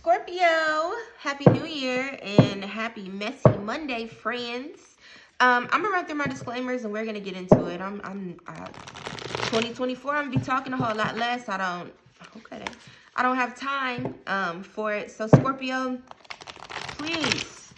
Scorpio, happy new year and happy messy Monday, friends. I'm gonna run through my disclaimers and we're gonna get into it. 2024, I'm gonna be talking a whole lot less. I don't have time for it. So Scorpio, please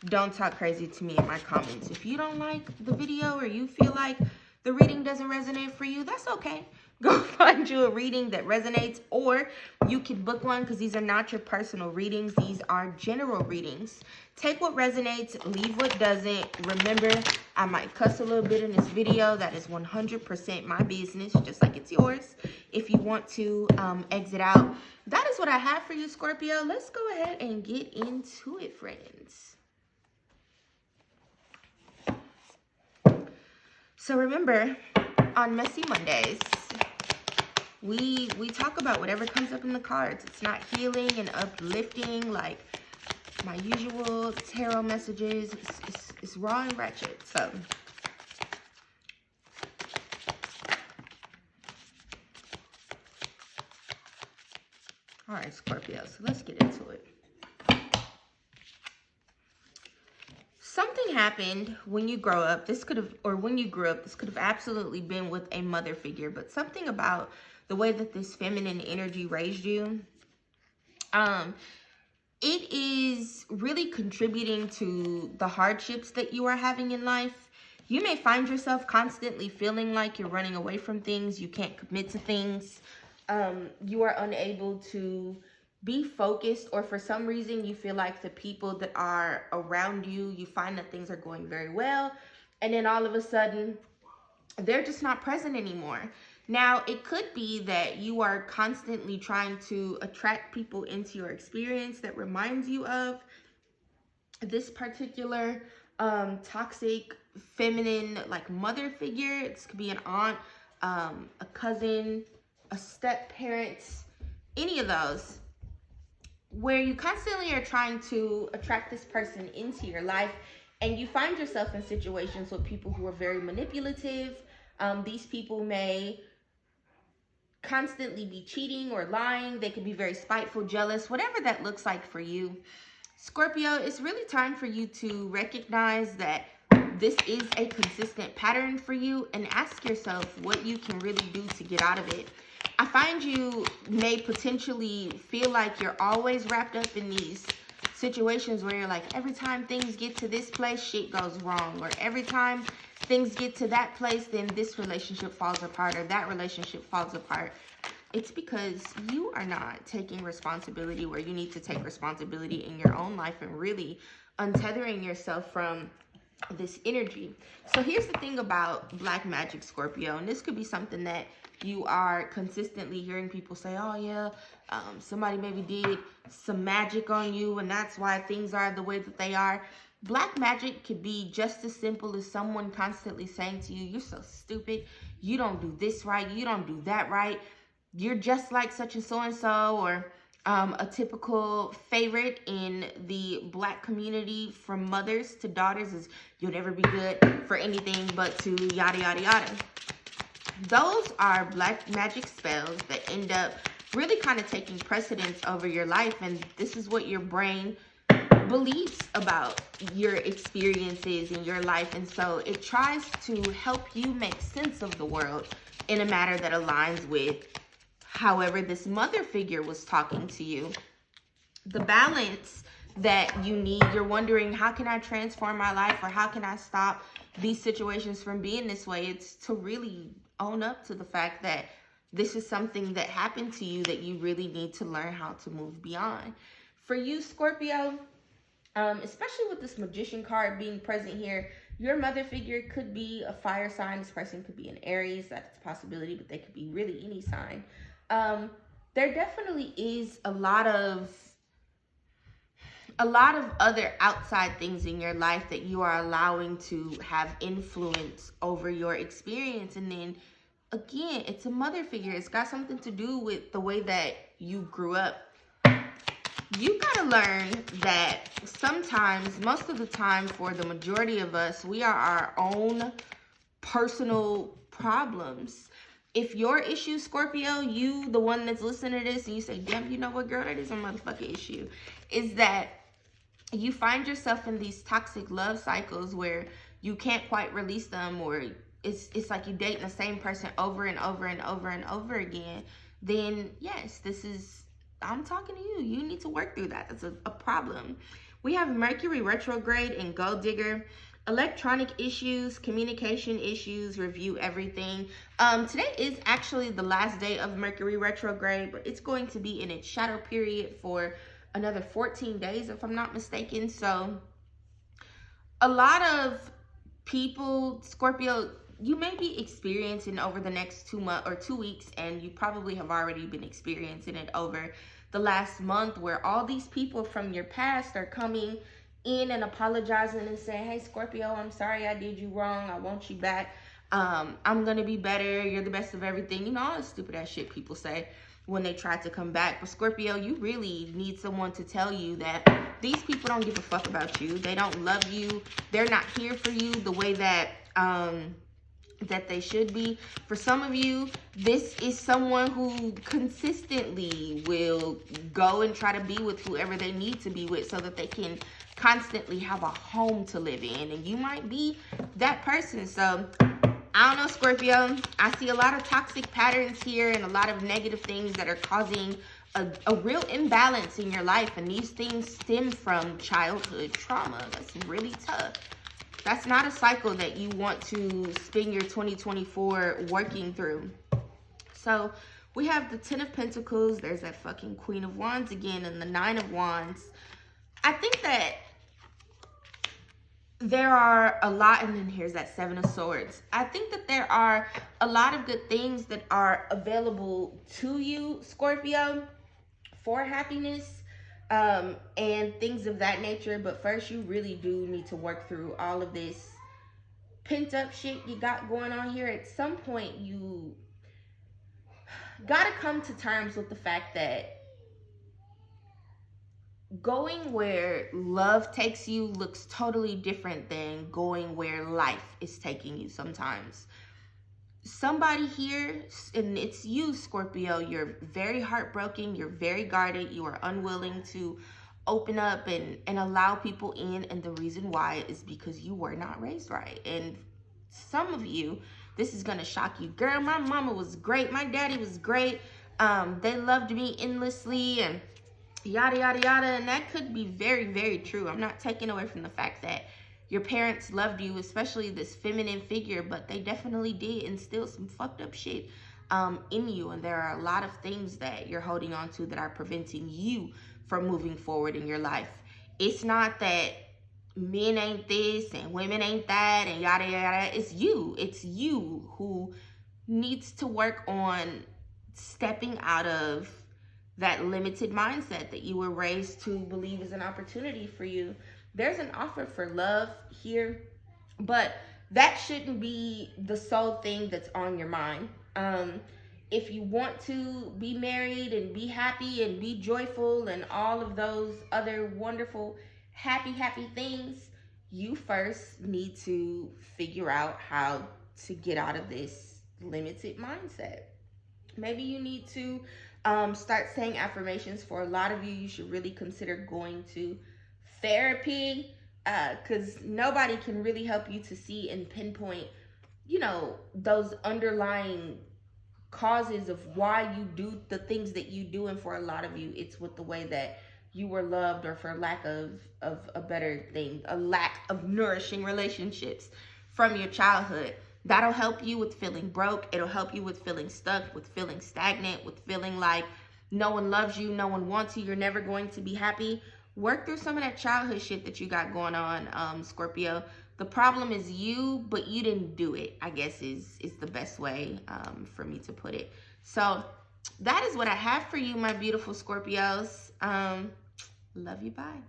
don't talk crazy to me in my comments. If you don't like the video or you feel like the reading doesn't resonate for you, that's okay. Go find you a reading that resonates, or you can book one, because these are not your personal readings. These are general readings. Take what resonates, leave what doesn't. Remember, I might cuss a little bit in this video. That is 100% my business, just like it's yours. If you want to exit out, that is what I have for you, Scorpio. Let's go ahead and get into it, friends. So remember, on Messy Mondays, we talk about whatever comes up in the cards. It's not healing and uplifting like my usual tarot messages. It's raw and ratchet. So all right, Scorpio, so let's get into it. Something happened when you grow up. When you grew up, this could have absolutely been with a mother figure, but something about the way that this feminine energy raised you, it is really contributing to the hardships that you are having in life. You may find yourself constantly feeling like you're running away from things. You can't commit to things. You are unable to be focused, or for some reason you feel like the people that are around you, you find that things are going very well, and then all of a sudden they're just not present anymore. Now, it could be that you are constantly trying to attract people into your experience that reminds you of this particular toxic feminine like mother figure. This could be an aunt, a cousin, a step parent, any of those, where you constantly are trying to attract this person into your life, and you find yourself in situations with people who are very manipulative. These people may constantly be cheating or lying. They could be very spiteful, jealous, whatever that looks like for you. Scorpio, it's really time for you to recognize that this is a consistent pattern for you, and ask yourself what you can really do to get out of it. I find you may potentially feel like you're always wrapped up in these situations where you're like, every time things get to this place, shit goes wrong. Or every time things get to that place, then this relationship falls apart, or that relationship falls apart. It's because you are not taking responsibility where you need to take responsibility in your own life, and really untethering yourself from this energy. So here's the thing about black magic, Scorpio, and this could be something that you are consistently hearing people say, oh yeah, somebody maybe did some magic on you and that's why things are the way that they are. Black magic could be just as simple as someone constantly saying to you, you're so stupid, you don't do this right, you don't do that right, you're just like such and so, or a typical favorite in the black community from mothers to daughters is, you'll never be good for anything but to yada yada yada. Those are black magic spells that end up really kind of taking precedence over your life, and this is what your brain believes about your experiences in your life, and so it tries to help you make sense of the world in a manner that aligns with however this mother figure was talking to you. The balance that you need, you're wondering, how can I transform my life, or how can I stop these situations from being this way? It's to really own up to the fact that this is something that happened to you that you really need to learn how to move beyond. For you, Scorpio, especially with this Magician card being present here, your mother figure could be a fire sign. This person could be an Aries. That's a possibility, but they could be really any sign. There definitely is a lot of other outside things in your life that you are allowing to have influence over your experience. And then again, it's a mother figure. It's got something to do with the way that you grew up. You gotta learn that sometimes, most of the time, for the majority of us, we are our own personal problems. if your issue, Scorpio, you, the one that's listening to this, and you say, damn, you know what, girl, that is a motherfucking issue, is that you find yourself in these toxic love cycles where you can't quite release them, or it's like you dating the same person over and over and over and over again, then yes, I'm talking to you. You need to work through that. That's a problem. We have Mercury retrograde and gold digger. Electronic issues, communication issues, review everything. Today is actually the last day of Mercury retrograde, but it's going to be in its shadow period for another 14 days, if I'm not mistaken. So a lot of people, Scorpio, you may be experiencing over the next 2 months or 2 weeks, and you probably have already been experiencing it over the last month, where all these people from your past are coming in and apologizing and saying, hey, Scorpio, I'm sorry I did you wrong. I want you back. I'm going to be better. You're the best of everything. You know, all the stupid ass shit people say when they try to come back. But Scorpio, you really need someone to tell you that these people don't give a fuck about you. They don't love you. They're not here for you the way that that they should be. For some of you, this is someone who consistently will go and try to be with whoever they need to be with so that they can constantly have a home to live in, and you might be that person. So I don't know, Scorpio, I see a lot of toxic patterns here and a lot of negative things that are causing a real imbalance in your life, and these things stem from childhood trauma. That's really tough. That's not a cycle that you want to spend your 2024 working through. So we have the 10 of Pentacles. There's that fucking Queen of Wands again, and the 9 of Wands. I think that there are a lot, and then here's that 7 of Swords. I think that there are a lot of good things that are available to you, Scorpio, for happiness and things of that nature. But first, you really do need to work through all of this pent up shit you got going on here. At some point, you gotta come to terms with the fact that going where love takes you looks totally different than going where life is taking you sometimes. Somebody here, and it's you, Scorpio, you're very heartbroken, you're very guarded, you are unwilling to open up and allow people in, and the reason why is because you were not raised right. And some of you, this is gonna shock you. Girl, my mama was great, my daddy was great, they loved me endlessly, and yada yada yada. And that could be very, very true. I'm not taking away from the fact that your parents loved you, especially this feminine figure, but they definitely did instill some fucked up shit in you. And there are a lot of things that you're holding on to that are preventing you from moving forward in your life. It's not that men ain't this and women ain't that and yada yada. It's you who needs to work on stepping out of that limited mindset that you were raised to believe is an opportunity for you. There's an offer for love here, but that shouldn't be the sole thing that's on your mind. If you want to be married and be happy and be joyful and all of those other wonderful, happy things, you first need to figure out how to get out of this limited mindset. Maybe you need to start saying affirmations. For a lot of you, you should really consider going to therapy, because nobody can really help you to see and pinpoint, you know, those underlying causes of why you do the things that you do. And for a lot of you, it's with the way that you were loved, or for lack of a better thing, a lack of nourishing relationships from your childhood. That'll help you with feeling broke. It'll help you with feeling stuck, with feeling stagnant, with feeling like no one loves you, no one wants you, you're never going to be happy. Work through some of that childhood shit that you got going on, Scorpio. The problem is you, but you didn't do it, I guess is the best way for me to put it. So that is what I have for you, my beautiful Scorpios. Love you, bye.